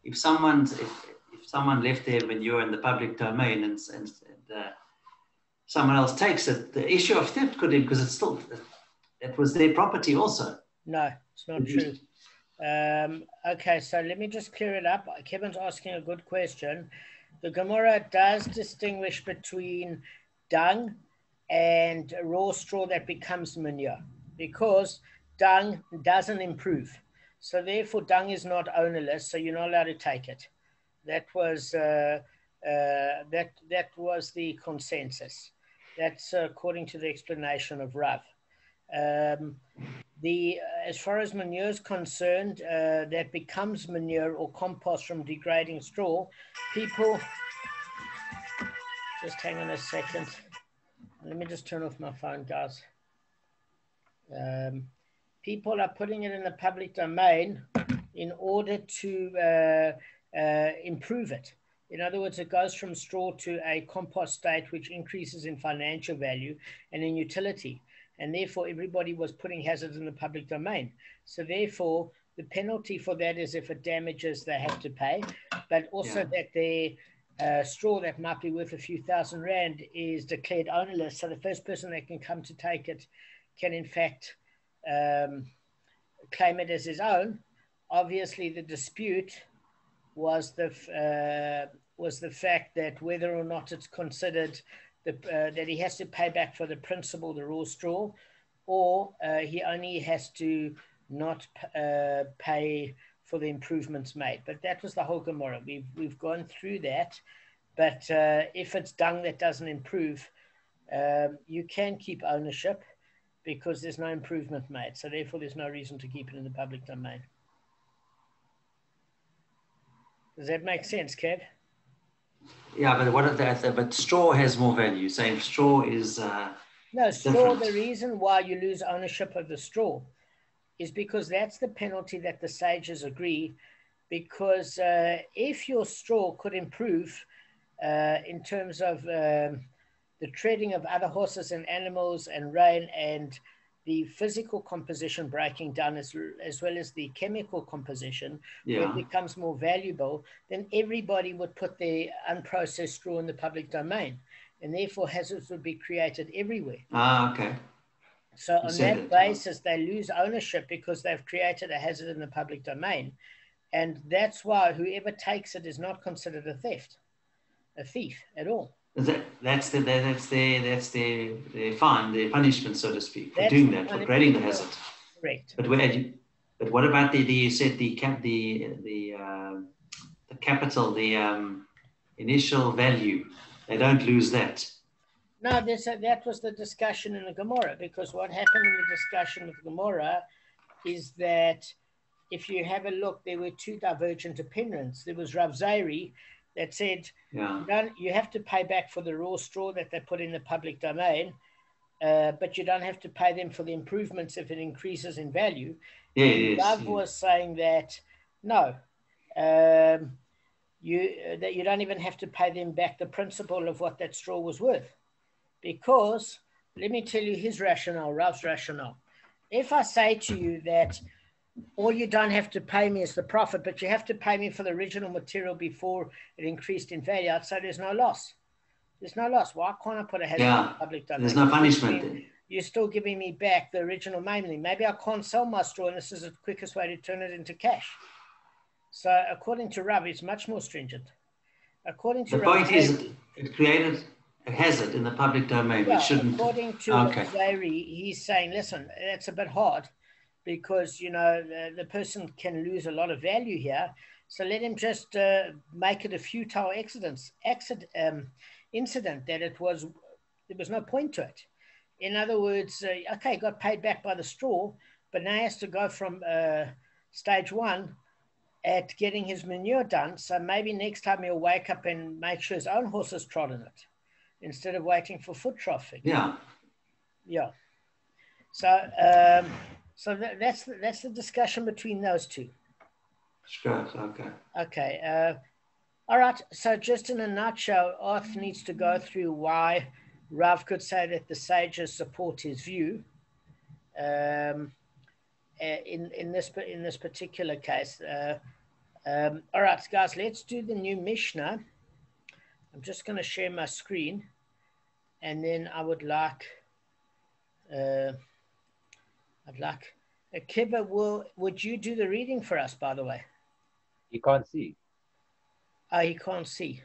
if someone left their manure in the public domain and someone else takes it, the issue of theft could be because it was their property also. No, it's not true. Okay, so let me just clear it up. Kevin's asking a good question. The Gemara does distinguish between dung and raw straw that becomes manure, because dung doesn't improve. So therefore, dung is not ownerless, so you're not allowed to take it. That was that was the consensus. That's according to the explanation of Rav. As far as manure is concerned, that becomes manure or compost from degrading straw, people, just hang on a second. Let me just turn off my phone, guys. People are putting it in the public domain in order to improve it. In other words, it goes from straw to a compost state, which increases in financial value and in utility. And therefore, everybody was putting hazards in the public domain. So therefore, the penalty for that is if it damages, they have to pay. But also that their straw that might be worth a few thousand rand is declared ownerless. So the first person that can come to take it can, in fact, claim it as his own. Obviously, the dispute was the fact that whether or not it's considered that he has to pay back for the principal, the raw straw, or he only has to not pay for the improvements made. But that was the whole Gemara. We've gone through that. But if it's dung that doesn't improve, you can keep ownership because there's no improvement made. So therefore, there's no reason to keep it in the public domain. Does that make sense, Kev? Yeah, but straw has more value. Saying straw is no straw. The reason why you lose ownership of the straw is because that's the penalty that the sages agree. Because if your straw could improve in terms of the treading of other horses and animals and rain and the physical composition breaking down as well as the chemical composition, where it becomes more valuable, then everybody would put their unprocessed straw in the public domain. And therefore hazards would be created everywhere. Okay. So on that basis, they lose ownership because they've created a hazard in the public domain. And that's why whoever takes it is not considered a thief at all. That's their fine, their punishment, so to speak, for doing that, for creating the hazard. Correct. But what about you said the capital, the initial value? They don't lose that. No, that was the discussion in the Gemara, because what happened in the discussion with Gemara is that if you have a look, there were two divergent opinions. There was Rav Zairi that said, you have to pay back for the raw straw that they put in the public domain, but you don't have to pay them for the improvements if it increases in value. Rav was saying that, no, you don't even have to pay them back the principal of what that straw was worth. Because, let me tell you his rationale, Rav's rationale. If I say to you that all you don't have to pay me is the profit, but you have to pay me for the original material before it increased in value, I'd say there's no loss. There's no loss. Why can't I put a hazard in the public domain? There's no punishment then. You're still giving me back the original mainly. Maybe I can't sell my straw, and this is the quickest way to turn it into cash. So according to Rav, it's much more stringent. According to the Rav, point is it created a hazard in the public domain, which shouldn't. According to Rav Zairi, he's saying, listen, that's a bit hard, because the person can lose a lot of value here. So let him just make it a futile incident that there was no point to it. In other words, okay, got paid back by the straw, but now he has to go from stage one at getting his manure done. So maybe next time he'll wake up and make sure his own horse has trodden it instead of waiting for foot traffic. Yeah. So that's the discussion between those two. Sure. Okay. All right. So just in a nutshell, Arth needs to go through why Rav could say that the sages support his view. In this particular case, All right, guys, let's do the new Mishnah. I'm just going to share my screen, and then I would like, Kiba, would you do the reading for us, by the way? You can't see. Oh, he can't see.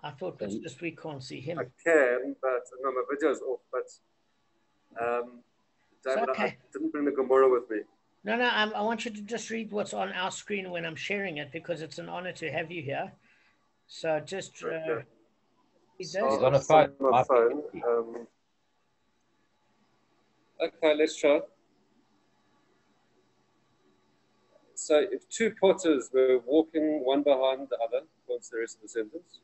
I thought it's just we can't see him. I can, but no, my video's off. But Damon, okay. I didn't bring the Gemara with me. No, I want you to just read what's on our screen when I'm sharing it, because it's an honor to have you here. So just Okay. He's on a phone. My phone. Okay, let's try. So if two potters were walking one behind the other, what's the rest of the sentence?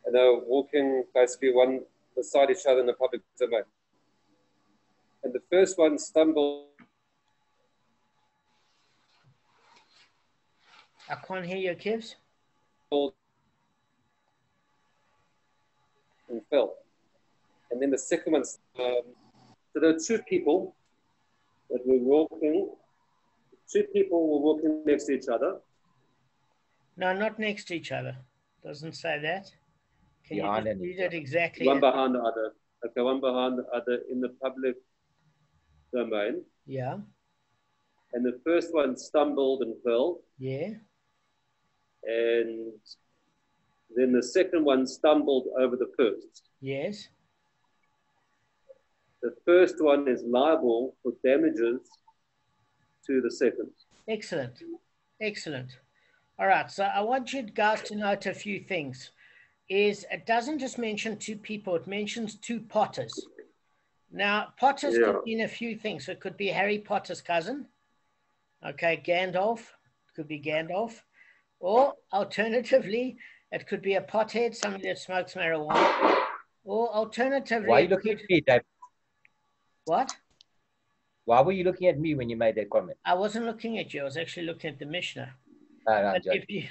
And they were walking basically one beside each other in the public domain. And the first one stumbled. I can't hear you, Kivs. And fell. And then the second one, so there were two people that were walking. Two people were walking next to each other. No, not next to each other. Doesn't say that. Can you Behind just and read it exactly? One behind the other. Okay, one behind the other in the public domain. Yeah. And the first one stumbled and fell. Yeah. And then the second one stumbled over the first. Yes. The first one is liable for damages to the second. Excellent. Excellent. All right. So I want you guys to note a few things. It doesn't just mention two people, it mentions two potters. Now, potters could mean a few things. So it could be Harry Potter's cousin. Okay, Gandalf. It could be Gandalf. Or alternatively, it could be a pothead, somebody that smokes marijuana. Or alternatively... Why are you looking at me, Dave? What? Why were you looking at me when you made that comment? I wasn't looking at you. I was actually looking at the Mishnah. No, But if you,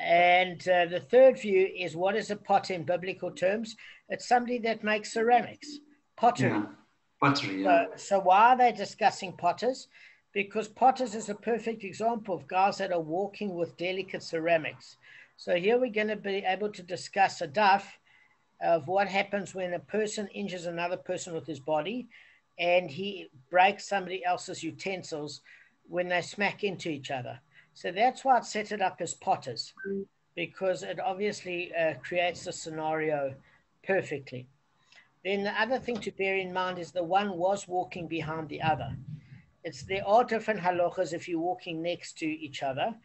and the third view is, what is a potter in biblical terms? It's somebody that makes ceramics, pottery. Yeah. Pottery, yeah. So why are they discussing potters? Because potters is a perfect example of guys that are walking with delicate ceramics. So here we're going to be able to discuss a daf of what happens when a person injures another person with his body and he breaks somebody else's utensils when they smack into each other. So that's why it set it up as potters, because it obviously creates a scenario perfectly. Then the other thing to bear in mind is the one was walking behind the other. There are different halachas if you're walking next to each other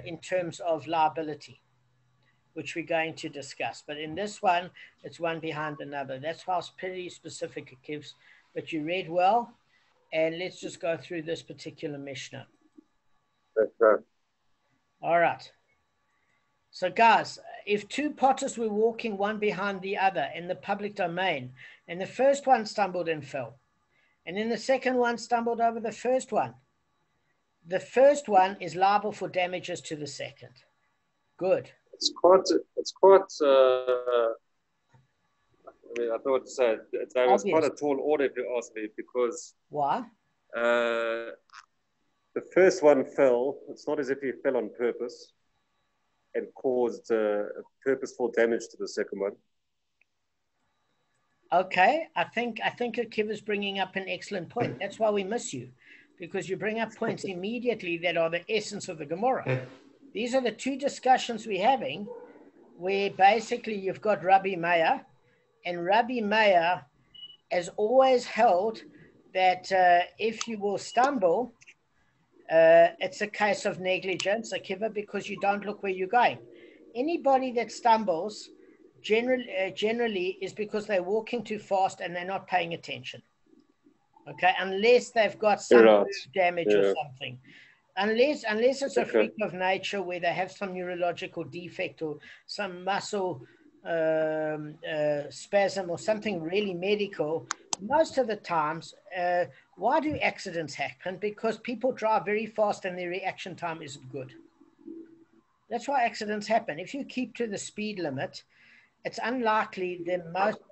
in terms of liability, which we're going to discuss. But in this one, it's one behind another. That's why it's pretty specific it gives. But you read well, and let's just go through this particular Mishnah. Okay. All right. So guys, if two potters were walking one behind the other in the public domain, and the first one stumbled and fell, and then the second one stumbled over the first one is liable for damages to the second. Good. It's quite I don't know what to say. It's quite a tall order if you ask me, because why? The first one fell. It's not as if he fell on purpose and caused purposeful damage to the second one. Okay, I think Akiva is bringing up an excellent point. That's why we miss you, because you bring up points immediately that are the essence of the Gemara. These are the two discussions we're having, where basically you've got Rabbi Meir, and Rabbi Meir has always held that if you will stumble, it's a case of negligence, Akiva, because you don't look where you're going. Anybody that stumbles generally is because they're walking too fast and they're not paying attention. Okay, unless they've got some damage or something. Unless it's a freak of nature where they have some neurological defect or some muscle spasm or something really medical. Most of the times, why do accidents happen? Because people drive very fast and their reaction time isn't good. That's why accidents happen. If you keep to the speed limit, it's unlikely the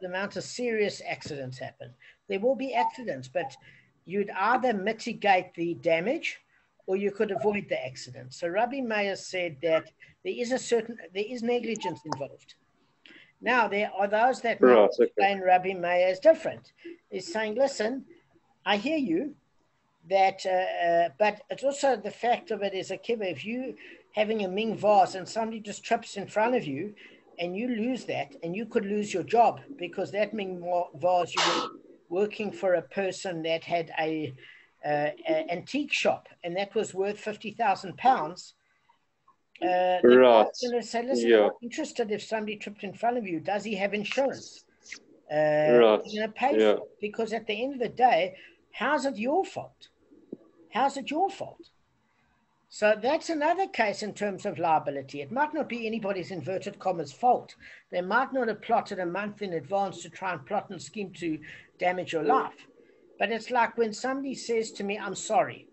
amount of serious accidents happen. There will be accidents, but you'd either mitigate the damage or you could avoid the accident. So Rabbi Meir said that there is negligence involved. Now, there are those that might explain Rabbi Meir is different. He's saying, listen, I hear you, that, but it's also the fact of it is a kibbutz. If you having a ming vase and somebody just trips in front of you and you lose that, and you could lose your job because that ming vase, you were working for a person that had a antique shop and that was worth £50,000. The guy's going to say, listen, I'm not interested if somebody tripped in front of you. Does he have insurance? You're going to pay for it, because at the end of the day, how's it your fault? How's it your fault? So that's another case in terms of liability. It might not be anybody's inverted commas fault. They might not have plotted a month in advance to try and plot and scheme to damage your life. But it's like when somebody says to me, I'm sorry.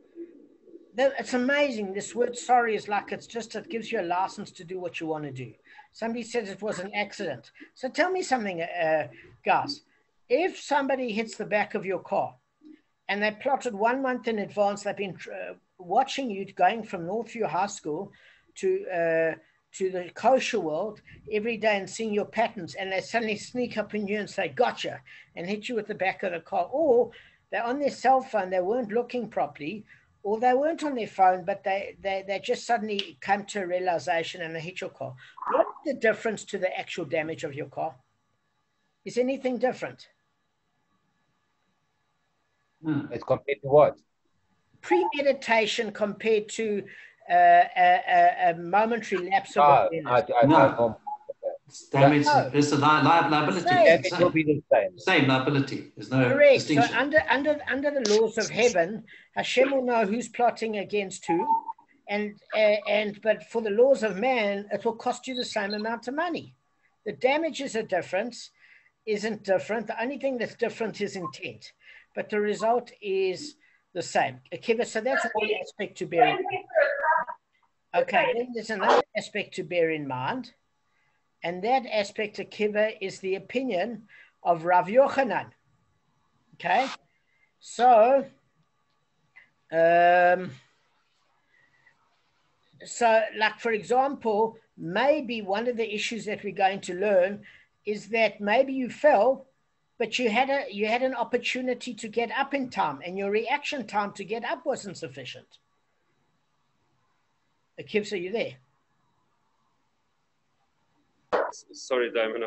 It's amazing. This word sorry is like it gives you a license to do what you want to do. Somebody says it was an accident. So tell me something, guys. If somebody hits the back of your car and they plotted 1 month in advance, they've been watching you going from Northview High School to the kosher world every day and seeing your patterns, and they suddenly sneak up in you and say, gotcha, and hit you with the back of the car. Or they're on their cell phone, they weren't looking properly, or they weren't on their phone, but they just suddenly come to a realization and they hit your car. What's the difference to the actual damage of your car? Is anything different? It's compared to what? Premeditation compared to a momentary lapse of awareness. No. Damage, it's a liability. Damage will be the same. Same liability. There's no Correct. distinction. So under the laws of heaven, Hashem will know who's plotting against who, but for the laws of man, it will cost you the same amount of money. The damages are isn't different. The only thing that's different is intent, but the result is the same. Akiva, so that's one aspect to bear in mind. Okay, then there's another aspect to bear in mind, and that aspect, Akiva, is the opinion of Rav Yochanan. Okay, so like for example, maybe one of the issues that we're going to learn is that maybe you fell, but you had an opportunity to get up in time, and your reaction time to get up wasn't sufficient. Akiva, are you there? Sorry, Damon.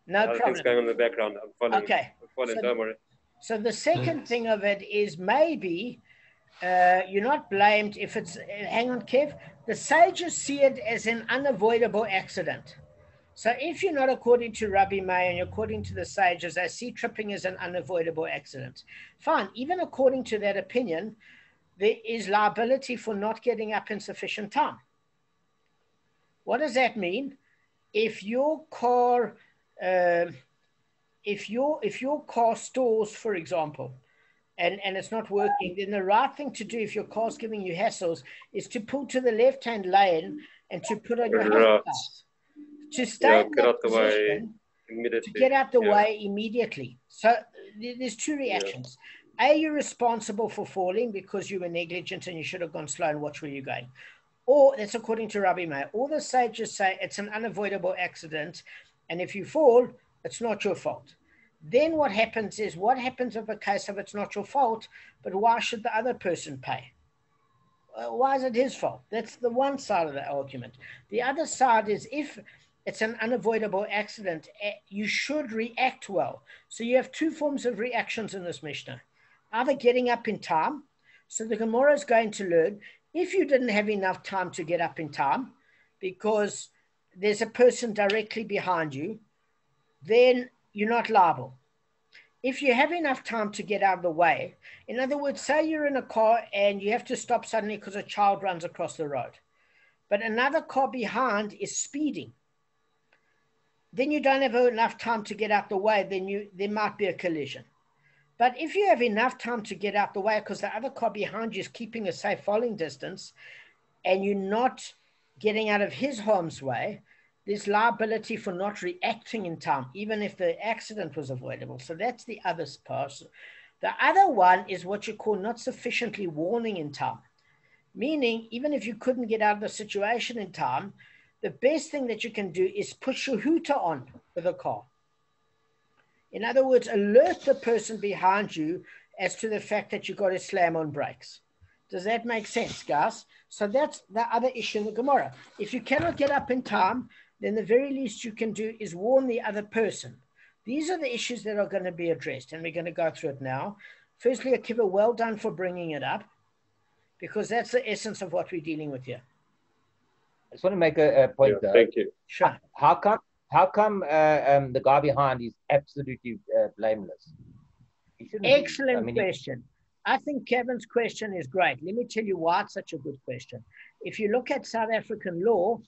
No problem. Things going on in the background. I'm following. Okay. Don't worry. So the second thing of it is maybe you're not blamed if it's. Hang on, Kev. The sages see it as an unavoidable accident. So if you're not according to Rabbi Meir and you're according to the sages, they see tripping as an unavoidable accident. Fine. Even according to that opinion, there is liability for not getting up in sufficient time. What does that mean? If your car, if your car stalls, for example, and it's not working, then the right thing to do if your car's giving you hassles is to pull to the left-hand lane and to put on your hazards. To stay in that position, to get out the way immediately. So there's two reactions. A, you're responsible for falling because you were negligent and you should have gone slow and watch where you're going. Or that's according to Rabbi Meir. All the sages say it's an unavoidable accident, and if you fall, it's not your fault. Then what happens if a case of it's not your fault, but why should the other person pay? Why is it his fault? That's the one side of the argument. The other side is if it's an unavoidable accident, you should react well. So you have two forms of reactions in this Mishnah. Either getting up in time. So the Gemara is going to learn, if you didn't have enough time to get up in time because there's a person directly behind you, then you're not liable. If you have enough time to get out of the way, in other words, say you're in a car and you have to stop suddenly because a child runs across the road, but another car behind is speeding, then you don't have enough time to get out the way, then there might be a collision. But if you have enough time to get out the way because the other car behind you is keeping a safe falling distance and you're not getting out of his harm's way, there's liability for not reacting in time, even if the accident was avoidable. So that's the other part. The other one is what you call not sufficiently warning in time, meaning even if you couldn't get out of the situation in time, the best thing that you can do is put your hooter on with the car. In other words, alert the person behind you as to the fact that you've got to slam on brakes. Does that make sense, guys? So that's the other issue in the Gemara. If you cannot get up in time, then the very least you can do is warn the other person. These are the issues that are going to be addressed, and we're going to go through it now. Firstly, Akiva, well done for bringing it up, because that's the essence of what we're dealing with here. I just want to make a point though. Thank you. Sure. How come the guy behind is absolutely blameless? He shouldn't be. Excellent I mean, question. I think Kevin's question is great. Let me tell you why it's such a good question. If you look at South African law,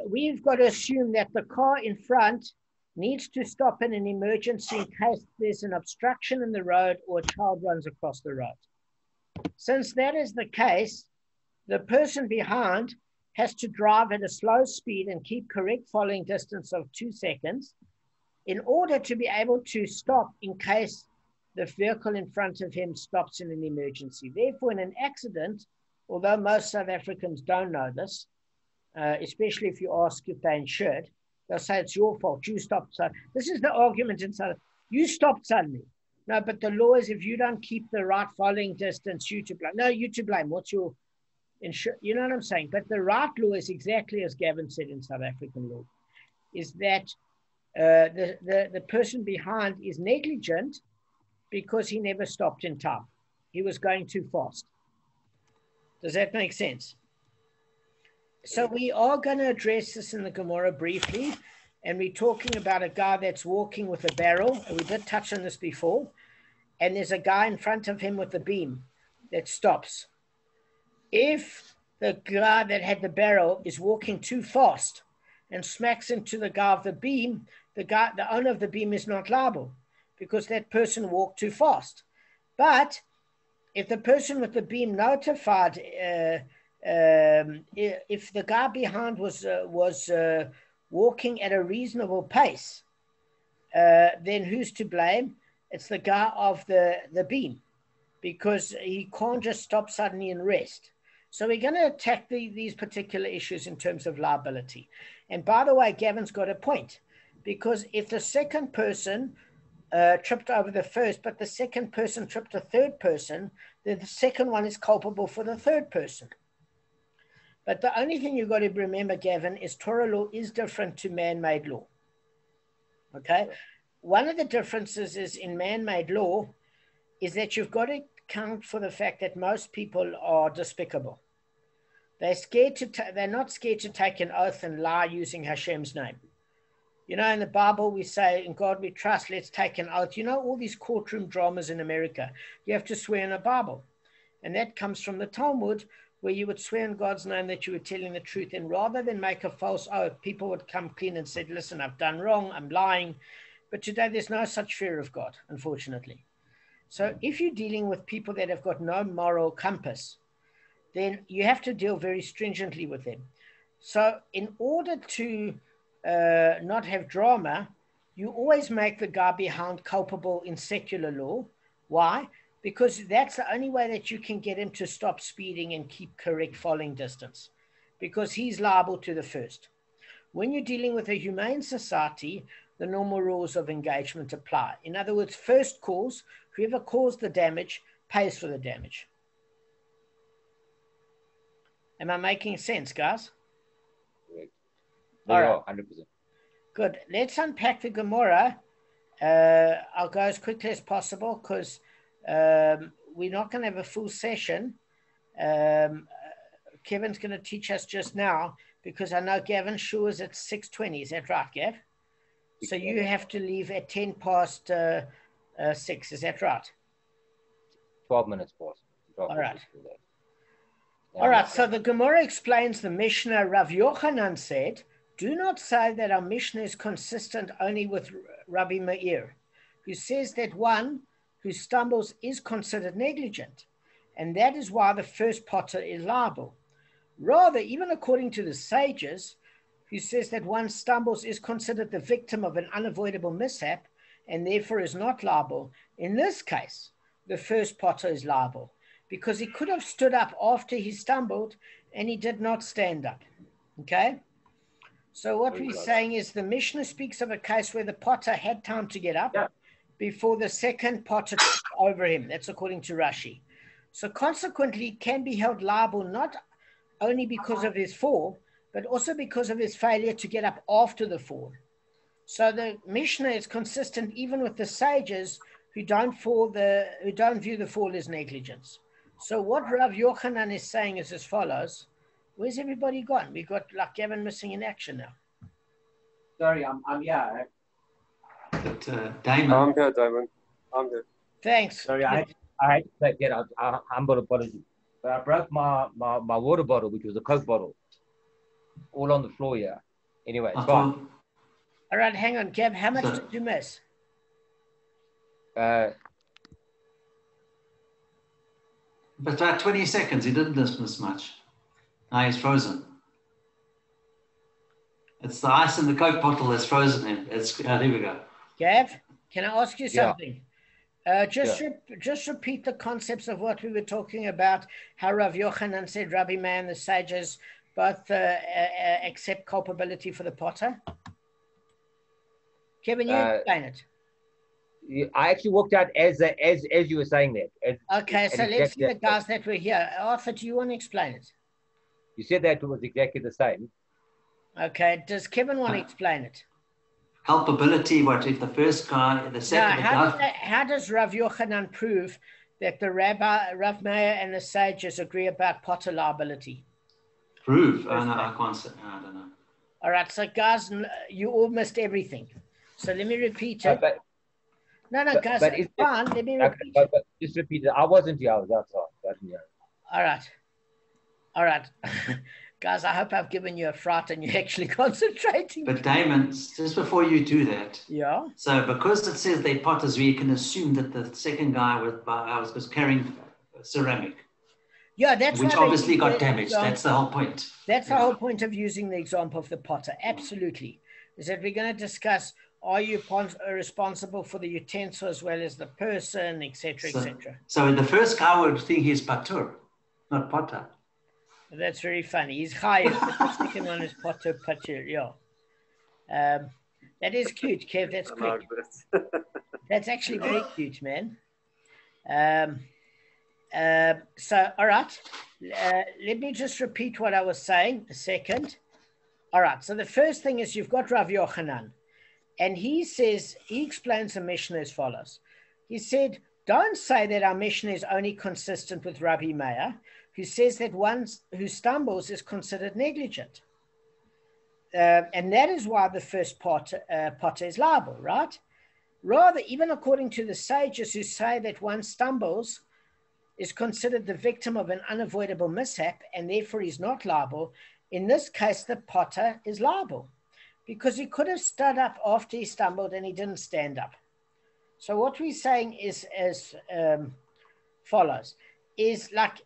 we've got to assume that the car in front needs to stop in an emergency in case there's an obstruction in the road or a child runs across the road. Since that is the case, the person behind has to drive at a slow speed and keep correct following distance of 2 seconds in order to be able to stop in case the vehicle in front of him stops in an emergency. Therefore, in an accident, although most South Africans don't know this, especially if you ask if they're insured, they'll say it's your fault. You stopped. So this is the argument in South Africa. You stopped suddenly. No, but the law is if you don't keep the right following distance, you to blame. No, you to blame. What's your insurance? You know what I'm saying? But the right law is exactly as Gavin said in South African law, is that the person behind is negligent because he never stopped in time. He was going too fast. Does that make sense? So we are going to address this in the Gemara briefly, and we're talking about a guy that's walking with a barrel. We did touch on this before. And there's a guy in front of him with a beam that stops. If the guy that had the barrel is walking too fast and smacks into the guy of the beam, the owner of the beam is not liable because that person walked too fast. But if the person with the beam notified, if the guy behind was walking at a reasonable pace, then who's to blame? It's the guy of the beam, because he can't just stop suddenly and rest. So we're going to attack these particular issues in terms of liability. And by the way, Gavin's got a point, because if the second person tripped over the first, but the second person tripped the third person, then the second one is culpable for the third person. But the only thing you've got to remember, Gavin, is Torah law is different to man-made law. Okay? One of the differences is in man-made law is that you've got to account for the fact that most people are despicable. They're not scared to take an oath and lie using Hashem's name. You know, in the Bible, we say, in God we trust, let's take an oath. You know, all these courtroom dramas in America, you have to swear in the Bible. And that comes from the Talmud, where you would swear in God's name that you were telling the truth. And rather than make a false oath, people would come clean and say, listen, I've done wrong, I'm lying. But today there's no such fear of God, unfortunately. So if you're dealing with people that have got no moral compass, then you have to deal very stringently with them. So in order to not have drama, you always make the guy behind culpable in secular law. Why? Because that's the only way that you can get him to stop speeding and keep correct following distance, because he's liable to the first. When you're dealing with a humane society, the normal rules of engagement apply. In other words, first cause, whoever caused the damage pays for the damage. Am I making sense, guys? Correct. All right. 100%. Good. Let's unpack the Gemara. I'll go as quickly as possible because we're not going to have a full session. Kevin's going to teach us just now because I know Gavin Shua is at 6:20. Is that right, Gav? So you have to leave at 10 past 6. Is that right? 12 minutes past. All right. All right. So the Gemara explains the Mishnah. Rav Yochanan said, do not say that our Mishnah is consistent only with Rabbi Meir, who says that one who stumbles is considered negligent, and that is why the first potter is liable. Rather, even according to the sages, who says that one stumbles is considered the victim of an unavoidable mishap, and therefore is not liable. In this case, the first potter is liable because he could have stood up after he stumbled and he did not stand up. Okay? So what we're saying is the Mishnah speaks of a case where the potter had time to get up before the second potter took over him. That's according to Rashi. So consequently, he can be held liable not only because of his fall, but also because of his failure to get up after the fall. So the Mishnah is consistent even with the sages who don't view the fall as negligence. So what Rav Yochanan is saying is as follows. Where's everybody gone? We've got like Gavin missing in action now. Sorry, I'm here. But Damon. I'm here, Damon. I'm here. Thanks. Sorry, I had to get out. Humble apology. But I broke my water bottle, which was a Coke bottle, all on the floor here. Anyway, it's fine. All right, hang on, Gav. How much did you miss? But about 20 seconds, he didn't miss much. Now he's frozen. It's the ice in the Coke bottle that's frozen him. There we go. Gav, can I ask you something? Just repeat the concepts of what we were talking about, how Rav Yochanan said Rabbi Meir and the sages both accept culpability for the potter. Kevin, you explain it. I actually walked out as you were saying that. Okay, so let's see the guys that were here. Arthur, do you want to explain it? You said that it was exactly the same. Okay, does Kevin want to explain it? Culpability, what if the first guy, the second guy... How does Rav Yochanan prove that the Rav Meir and the sages agree about potter liability? Prove? Oh, no, I can't say. I don't know. All right, so guys, you all missed everything. So let me repeat it. No, guys, it's fine. Let me repeat it. But just repeat it. I wasn't here. I was outside. All right. Guys, I hope I've given you a fright and you're actually concentrating. But Damon, just before you do that. Yeah. So because it says they're potters, we can assume that the second guy was carrying ceramic. Yeah, that's which obviously got damaged. That's the whole point. That's the whole point of using the example of the potter. Absolutely. Is that we're going to discuss, are you responsible for the utensil as well as the person, etc., etc. So the first guy would think he's patur, not potter. That's very funny. He's chayiv, but the second one is potter, patur. Yeah. That is cute, Kev. That's quick. That's actually very cute, man. So, all right. Let me just repeat what I was saying a second. All right. So the first thing is you've got Rav Yochanan. And he explains the Mishnah as follows. He said, don't say that our Mishnah is only consistent with Rabbi Meir, who says that one who stumbles is considered negligent. And that is why the first potter is liable, right? Rather, even according to the sages who say that one stumbles is considered the victim of an unavoidable mishap and therefore is not liable, in this case, the potter is liable because he could have stood up after he stumbled and he didn't stand up. So what we're saying is as follows, is like,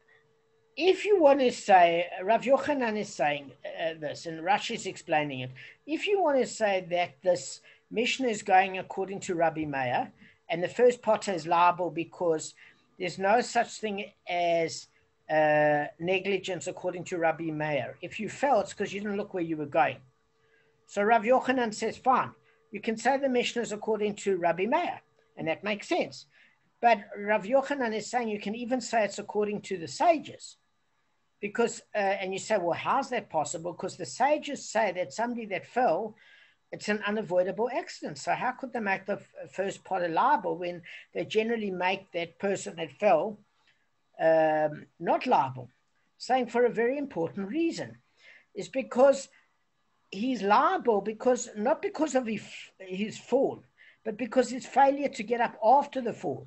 if you want to say, Rav Yochanan is saying this, and Rashi is explaining it. If you want to say that this Mishnah is going according to Rabbi Meir, and the first potter is liable because there's no such thing as negligence according to Rabbi Meir. If you fell, it's because you didn't look where you were going. So Rav Yochanan says, fine, you can say the Mishnah is according to Rabbi Meir, and that makes sense. But Rav Yochanan is saying you can even say it's according to the sages. Because, and you say, well, how's that possible? Because the sages say that somebody that fell, it's an unavoidable accident. So how could they make the first potter liable when they generally make that person that fell not liable? Saying for a very important reason. Is because he's liable because, not because of his fall, but because his failure to get up after the fall.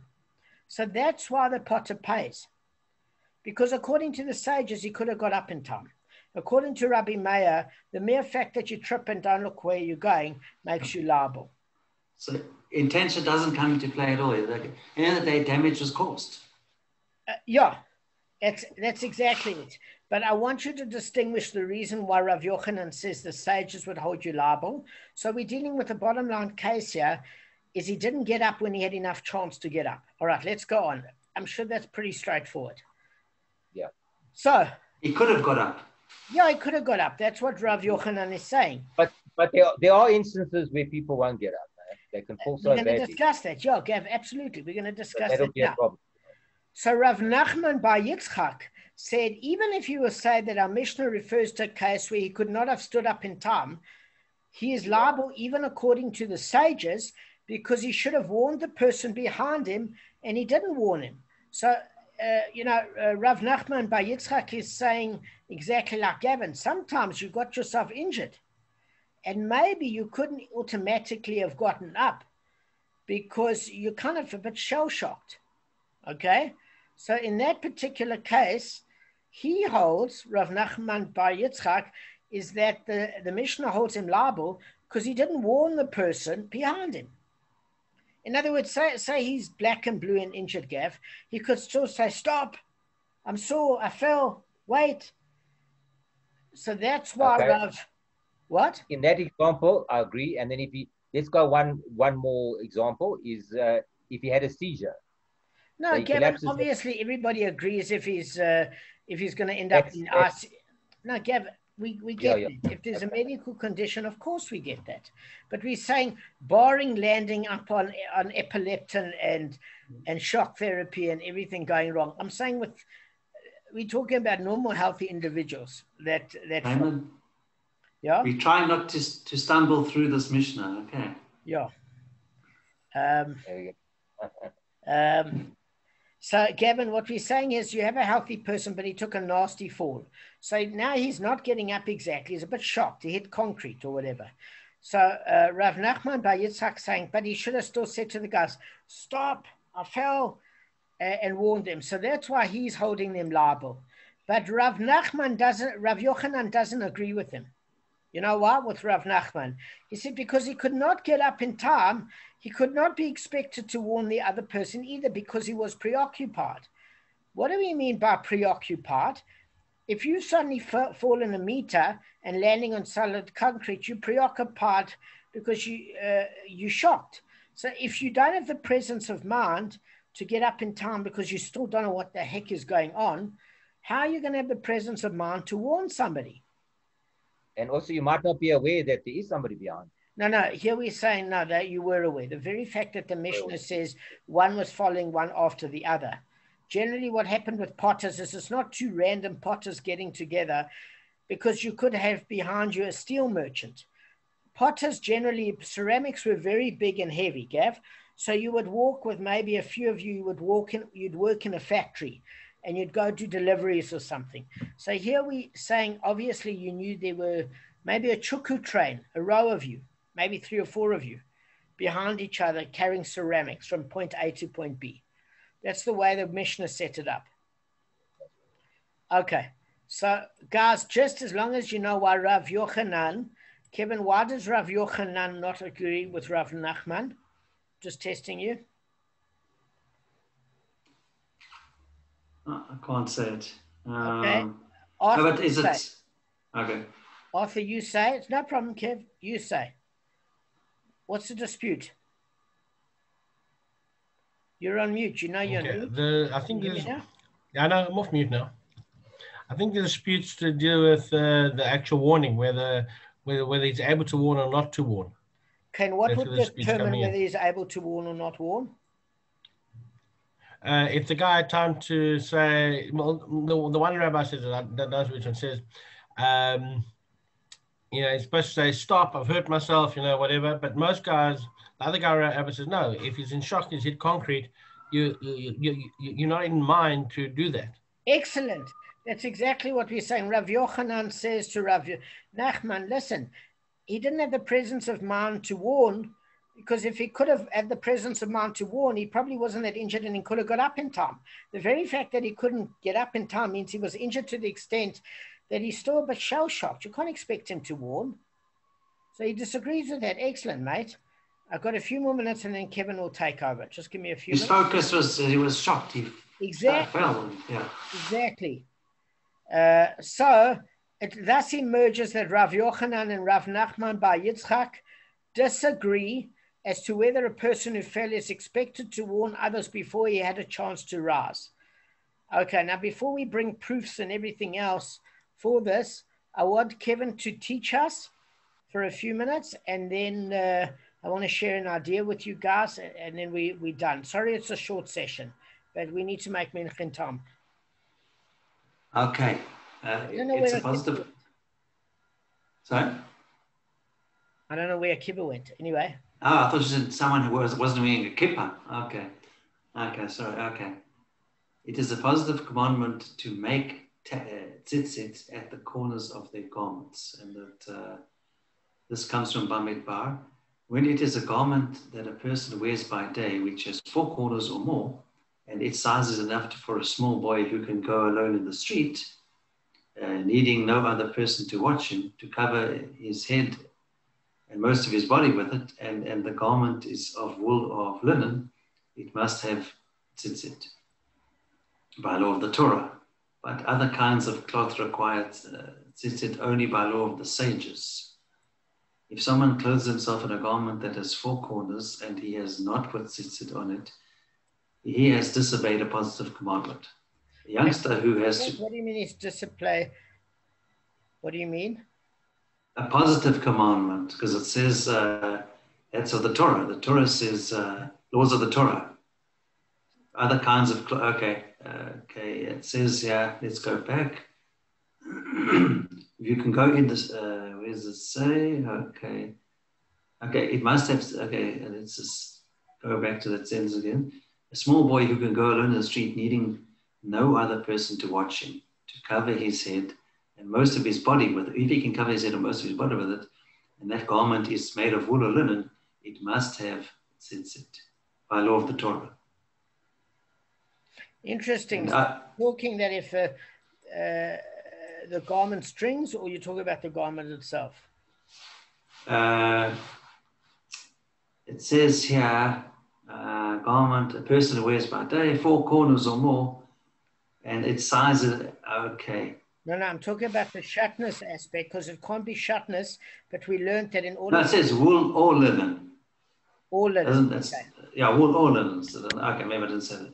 So that's why the potter pays. Because according to the sages, he could have got up in time. According to Rabbi Meir, the mere fact that you trip and don't look where you're going makes you liable. So intention doesn't come into play at all. At the end of the day, damage was caused. Yeah, that's exactly it. But I want you to distinguish the reason why Rav Yochanan says the sages would hold you liable. So we're dealing with a bottom line case here. is he didn't get up when he had enough chance to get up. All right, let's go on. I'm sure that's pretty straightforward. Yeah. So He could have got up. yeah, he could have got up. That's what Rav Yochanan is saying. But there are instances where people won't get up. Man. They can fall so We're going to badly. discuss that. Yeah, Gav, absolutely. We're going to discuss That'll that be a now. problem. So Rav Nachman bar Yitzchak said, even if you will say that our Mishnah refers to a case where he could not have stood up in time, he is liable even according to the sages because he should have warned the person behind him and he didn't warn him. So, Rav Nachman bar Yitzchak is saying exactly like Gavin, sometimes you got yourself injured and maybe you couldn't automatically have gotten up because you're kind of a bit shell-shocked, okay? So in that particular case, he holds, Rav Nachman bar Yitzchak, is that the Mishnah holds him liable because he didn't warn the person behind him. In other words, say he's black and blue and injured, Gav, he could still say, stop, I'm sore, I fell, wait. So that's why Okay. Rav, what? In that example, I agree. And then let's go one more example is if he had a seizure. No, So he Gavin, collapses. obviously everybody agrees if he's going to end up in IC. No, Gavin, we get Yeah. it. If there's a medical condition, of course we get that. But we're saying barring landing up on epileptin and shock therapy and everything going wrong. I'm saying we're talking about normal healthy individuals that Damon, yeah. we try not to stumble through this Mishnah, okay? Yeah. There we go. So, Gavin, what we're saying is you have a healthy person, but he took a nasty fall. So now he's not getting up exactly. He's a bit shocked. He hit concrete or whatever. So Rav Nachman bar Yitzchak saying, but he should have still said to the guys, stop, I fell, and warned them. So that's why he's holding them liable. But Rav Yochanan doesn't agree with him. You know why? With Rav Nachman. He said because he could not get up in time, he could not be expected to warn the other person either because he was preoccupied. What do we mean by preoccupied? If you suddenly fall in a meter and landing on solid concrete, you're preoccupied because you're shocked. So if you don't have the presence of mind to get up in time because you still don't know what the heck is going on, how are you going to have the presence of mind to warn somebody? And also, you might not be aware that there is somebody behind. No. Here we're saying no, that you were aware. The very fact that the Mishnah says one was following one after the other. Generally, what happened with potters is it's not two random potters getting together because you could have behind you a steel merchant. Potters generally, ceramics were very big and heavy, Gav. So you would walk with maybe a few of you, you'd work in a factory and you'd go do deliveries or something. So here we're saying, obviously you knew there were maybe a chuku train, a row of you, maybe 3 or 4 of you behind each other carrying ceramics from point A to point B. That's the way the Mishnah set it up. Okay, so guys, just as long as you know why Rav Yochanan, Kevin, why does Rav Yochanan not agree with Rav Nachman? Just testing you. I can't say it. Okay. No, but is it? Okay. Arthur, you say. It's no problem, Kev. You say. What's the dispute? You're on mute. You know you're on mute. I think Can you hear me now? Yeah, no, I'm off mute now. I think the dispute's to do with the actual warning, whether he's able to warn or not to warn. Okay, and what That's would where the dispute's determine coming in. whether he's able to warn or not warn? If the guy had time to say, well, the one rabbi says that knows which one says, he's supposed to say, stop, I've hurt myself, whatever. But most guys, the other guy rabbi says, no, if he's in shock, he's hit concrete, you're not in mind to do that. Excellent. That's exactly what we're saying. Rav Yochanan says to Rav Nachman, listen, he didn't have the presence of mind to warn, because if he could have had the presence of mind to warn, he probably wasn't that injured and he could have got up in time. The very fact that he couldn't get up in time means he was injured to the extent that he's still a bit shell-shocked. You can't expect him to warn. So he disagrees with that. Excellent, mate. I've got a few more minutes and then Kevin will take over. Just give me a few minutes. His focus was, he was shocked. He fell. Yeah. Exactly. So it thus emerges that Rav Yochanan and Rav Nachman bar Yitzchak disagree as to whether a person who fell is expected to warn others before he had a chance to rise. Okay, now before we bring proofs and everything else for this, I want Kevin to teach us for a few minutes, and then I want to share an idea with you guys, and then we're done. Sorry, it's a short session, but we need to make Minchen time. Okay. It's a positive. Sorry? I don't know where Kibba went. Anyway. Oh, I thought you said someone who wasn't wearing a kippah. Okay. Okay, sorry. Okay. It is a positive commandment to make tzitzit at the corners of their garments. And that this comes from Bamidbar. When it is a garment that a person wears by day, which has 4 corners or more, and its size is enough for a small boy who can go alone in the street, needing no other person to watch him, to cover his head and most of his body with it, and the garment is of wool or of linen, it must have tzitzit by law of the Torah. But other kinds of cloth require tzitzit only by law of the sages. If someone clothes himself in a garment that has 4 corners and he has not put tzitzit on it, he has disobeyed a positive commandment. A youngster who has... What do you mean he's disobeyed? What do you mean? A positive commandment, because it says that's of the Torah. The Torah says laws of the Torah. Other kinds of... Okay, it says here, let's go back. You can go in this... where does it say? Okay, it must have... Okay, let's just go back to that sentence again. A small boy who can go alone in the street needing no other person to watch him, to cover his head and most of his body with it. If he can cover his head and most of his body with it, and that garment is made of wool or linen, it must have tzitzit by law of the Torah. Interesting. Talking that if the garment strings, or you talk about the garment itself? It says here, garment a person wears by day, 4 corners or more, and its size is okay. No, I'm talking about the shatnez aspect, because it can't be shatnez, but we learned that in order... No, it says wool or linen. Or linen. Okay. Yeah, wool or linen. So then, okay, maybe I didn't say that.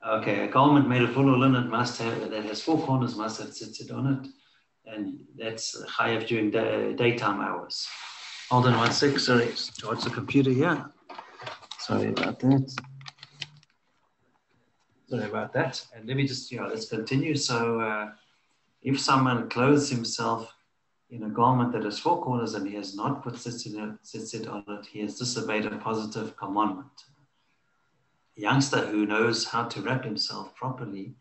Okay, a garment made of wool or linen must have, that has 4 corners, must have tzitzit on it, and that's chayav during daytime hours. Hold on 1 sec, sorry, charge the computer here. Sorry about that. Sorry about that. And let me just, let's continue. So if someone clothes himself in a garment that has 4 corners and he has not put tzitzit on it, he has disobeyed a positive commandment. A youngster who knows how to wrap himself properly,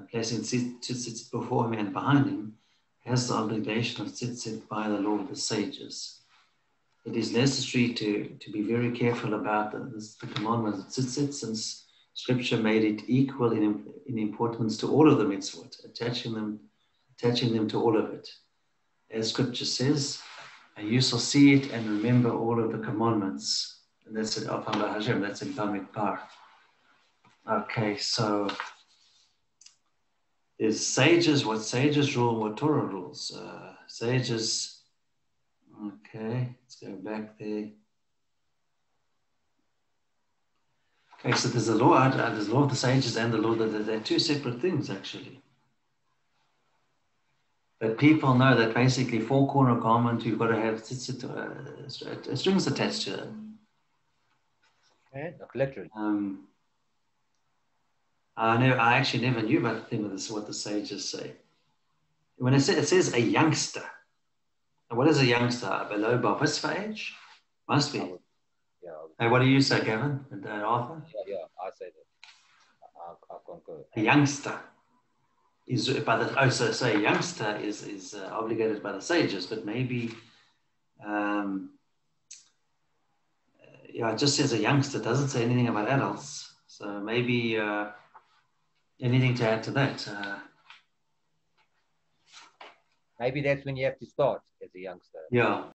placing tzitzit before him and behind him, has the obligation of tzitzit by the law of the sages. It is necessary to be very careful about the commandment of tzitzit, since Scripture made it equal in importance to all of the mitzvot, attaching them to all of it. As Scripture says, and you shall see it and remember all of the commandments. And that's it, that's in Bamidbar. Okay, so there's sages, what sages rule, what Torah rules. Sages, okay, let's go back there. Okay, so there's the law of the sages and the law that they're 2 separate things, actually. But people know that basically 4-corner garment, you've got to have strings attached to it. Okay. Literally. I actually never knew about the thing with this, what the sages say. When it says a youngster, and what is a youngster? Below bar mitzvah age? Must be. Yeah. Hey, what do you say, Gavin and Arthur? Yeah, I say that. I concur. A youngster is by the so a youngster is obligated by the sages, but maybe it just says a youngster, doesn't say anything about adults. So maybe anything to add to that? Maybe that's when you have to start as a youngster. Yeah.